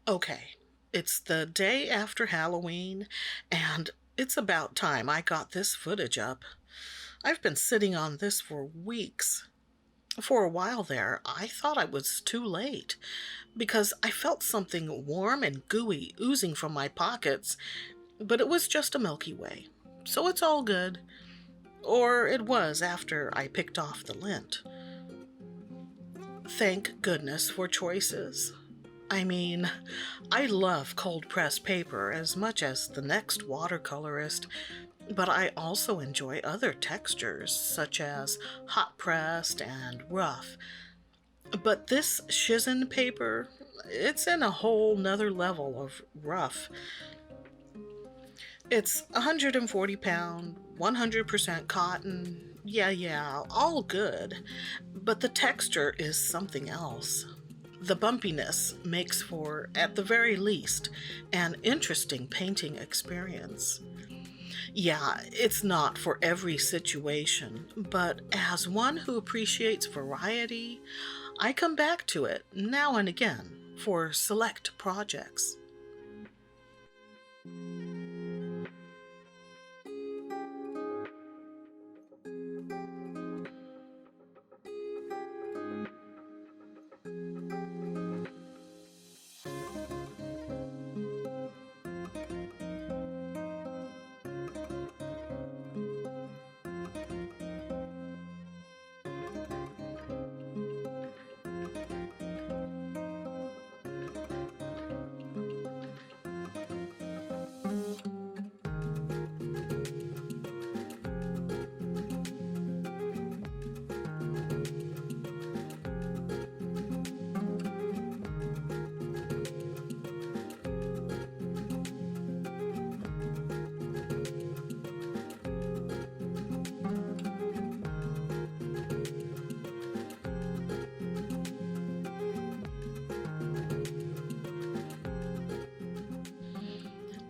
Okay, it's the day after Halloween, and it's about time I got this footage up. I've been sitting on this for weeks. For a while there, I thought I was too late because I felt something warm and gooey oozing from my pockets, but it was just a Milky Way. So it's all good. Or it was after I picked off the lint. Thank goodness for choices. I mean, I love cold pressed paper as much as the next watercolorist, but I also enjoy other textures such as hot pressed and rough. But this Shizen paper, it's in a whole nother level of rough. It's 140 pound, 100% cotton. Yeah, all good. But the texture is something else. The bumpiness makes for, at the very least, an interesting painting experience. Yeah, it's not for every situation, but as one who appreciates variety, I come back to it now and again for select projects.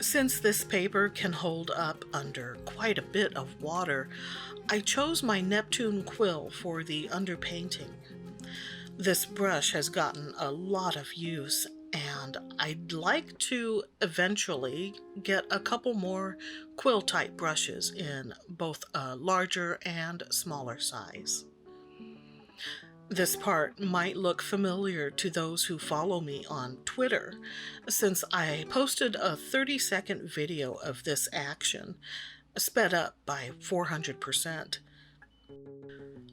Since this paper can hold up under quite a bit of water, I chose my Neptune quill for the underpainting. This brush has gotten a lot of use, and I'd like to eventually get a couple more quill-type brushes in both a larger and smaller size. This part might look familiar to those who follow me on Twitter, since I posted a 30-second video of this action, sped up by 400%.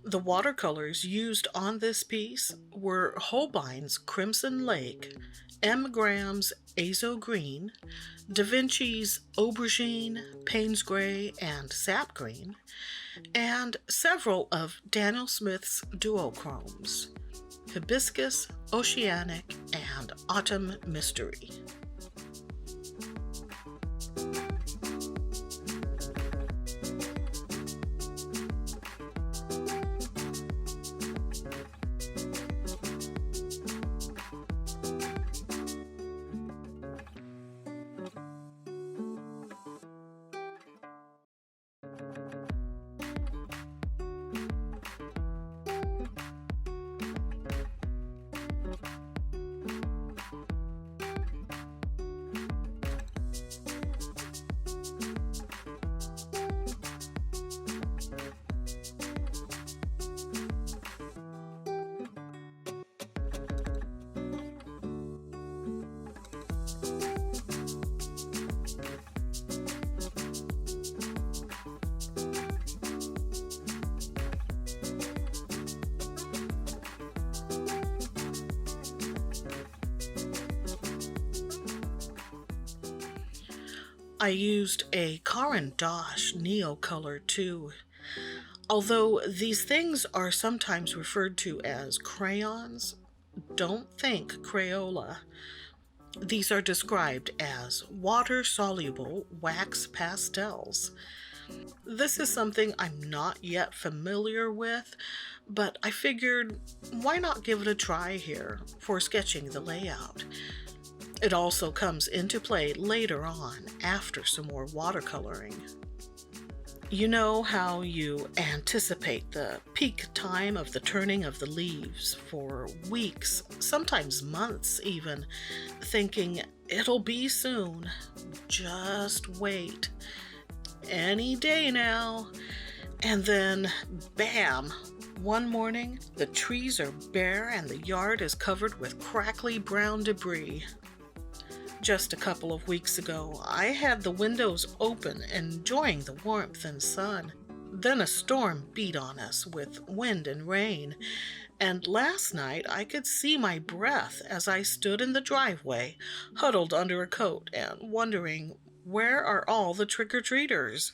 The watercolors used on this piece were Holbein's Crimson Lake, M. Graham's Azo Green, Da Vinci's Aubergine, Payne's Gray, and Sap Green, and several of Daniel Smith's duochromes, Hibiscus, Oceanic, and Autumn Mystery. I used a Caran d'Ache Neocolor too. Although these things are sometimes referred to as crayons, don't think Crayola. These are described as water-soluble wax pastels. This is something I'm not yet familiar with, but I figured why not give it a try here for sketching the layout. It also comes into play later on after some more watercoloring. You know how you anticipate the peak time of the turning of the leaves for weeks, sometimes months even, thinking it'll be soon. Just wait. Any day now. And then, bam! One morning, the trees are bare and the yard is covered with crackly brown debris. Just a couple of weeks ago, I had the windows open, enjoying the warmth and sun. Then a storm beat on us with wind and rain, and last night I could see my breath as I stood in the driveway, huddled under a coat and wondering, where are all the trick-or-treaters?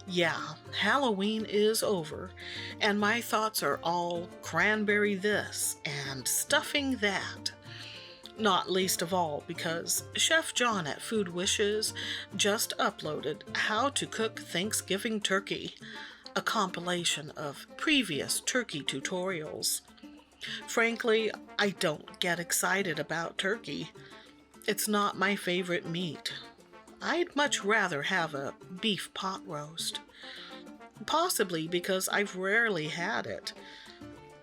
Yeah, Halloween is over, and my thoughts are all cranberry this and stuffing that. Not least of all because Chef John at Food Wishes just uploaded How to Cook Thanksgiving Turkey, a compilation of previous turkey tutorials. Frankly, I don't get excited about turkey. It's not my favorite meat. I'd much rather have a beef pot roast. Possibly because I've rarely had it.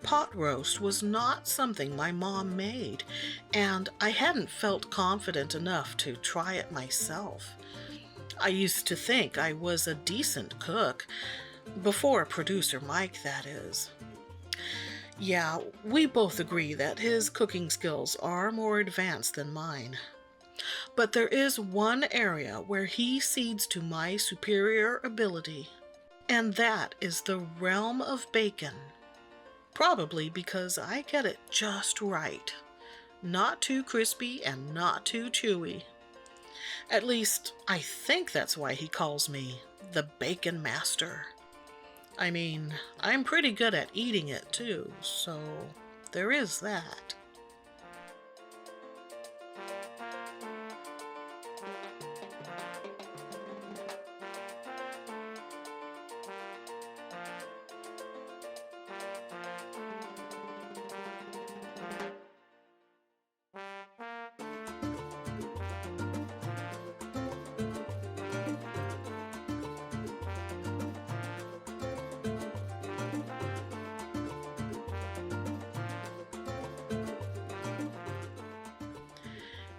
Pot roast was not something my mom made, and I hadn't felt confident enough to try it myself. I used to think I was a decent cook, before producer Mike, that is. Yeah, we both agree that his cooking skills are more advanced than mine. But there is one area where he cedes to my superior ability, and that is the realm of bacon. Probably because I get it just right. Not too crispy and not too chewy. At least, I think that's why he calls me the Bacon Master. I mean, I'm pretty good at eating it too, so there is that.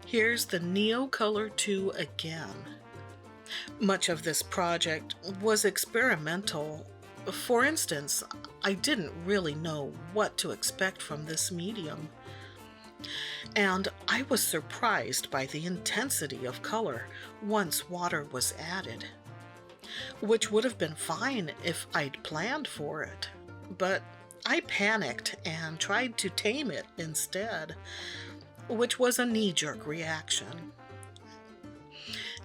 Here's the Neocolor 2 again. Much of this project was experimental. For instance, I didn't really know what to expect from this medium. And I was surprised by the intensity of color once water was added, which would have been fine if I'd planned for it. But I panicked and tried to tame it instead, which was a knee-jerk reaction.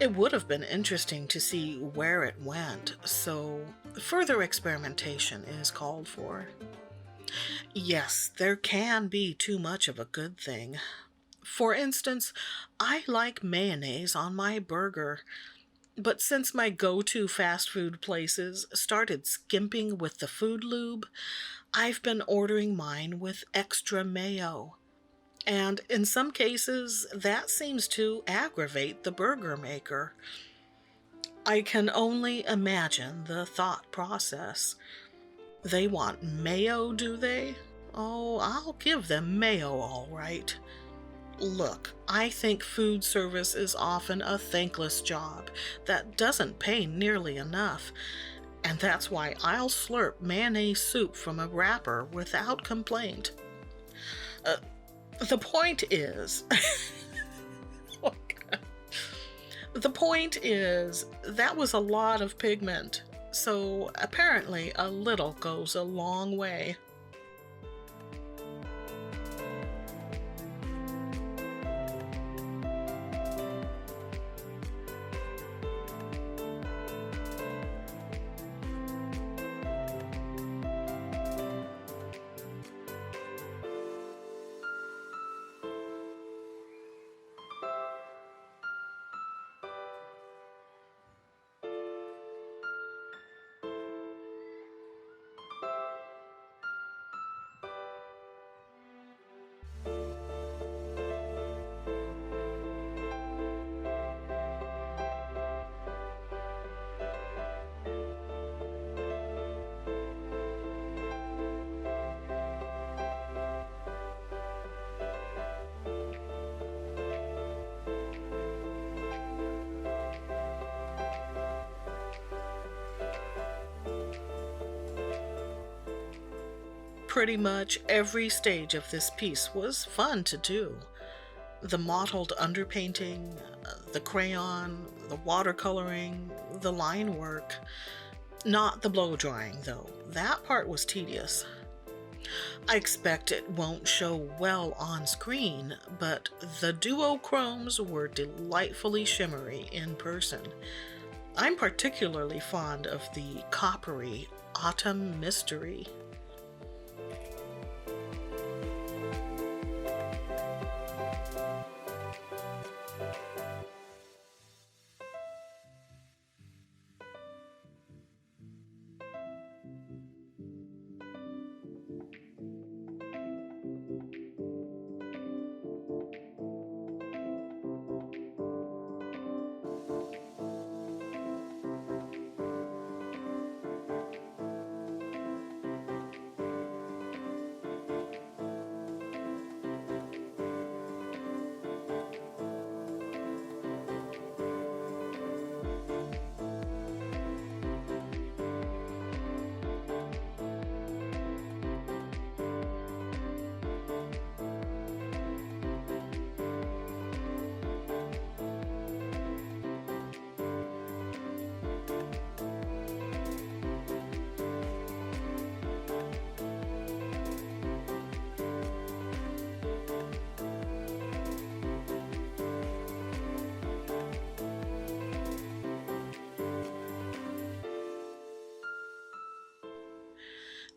It would have been interesting to see where it went, so further experimentation is called for. Yes, there can be too much of a good thing. For instance, I like mayonnaise on my burger, but since my go-to fast food places started skimping with the food lube, I've been ordering mine with extra mayo. And in some cases, that seems to aggravate the burger maker. I can only imagine the thought process. They want mayo, do they? Oh, I'll give them mayo, all right. Look, I think food service is often a thankless job that doesn't pay nearly enough, and that's why I'll slurp mayonnaise soup from a wrapper without complaint. Uh, the point is, oh God. The point is, that was a lot of pigment, so apparently a little goes a long way. Pretty much every stage of this piece was fun to do. The mottled underpainting, the crayon, the watercoloring, the line work. Not the blow drying, though. That part was tedious. I expect it won't show well on screen, but the duochromes were delightfully shimmery in person. I'm particularly fond of the coppery autumn mystery.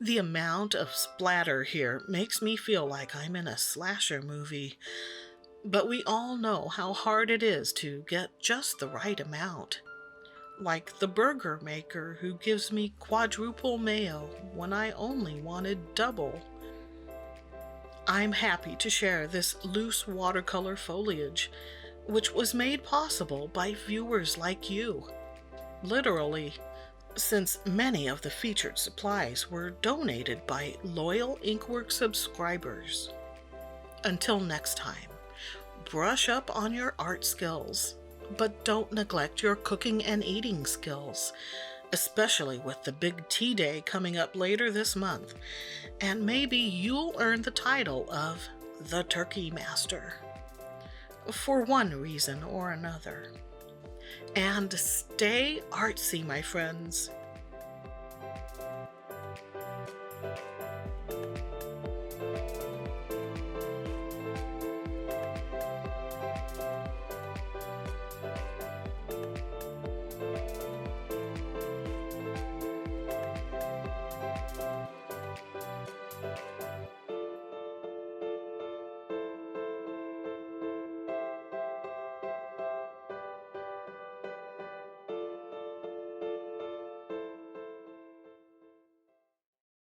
The amount of splatter here makes me feel like I'm in a slasher movie, but we all know how hard it is to get just the right amount. Like the burger maker who gives me quadruple mayo when I only wanted double. I'm happy to share this loose watercolor foliage, which was made possible by viewers like you. Literally, since many of the featured supplies were donated by loyal Inkworks subscribers. Until next time, brush up on your art skills, but don't neglect your cooking and eating skills, especially with the big tea day coming up later this month, and maybe you'll earn the title of the Turkey Master, for one reason or another. And stay artsy, my friends.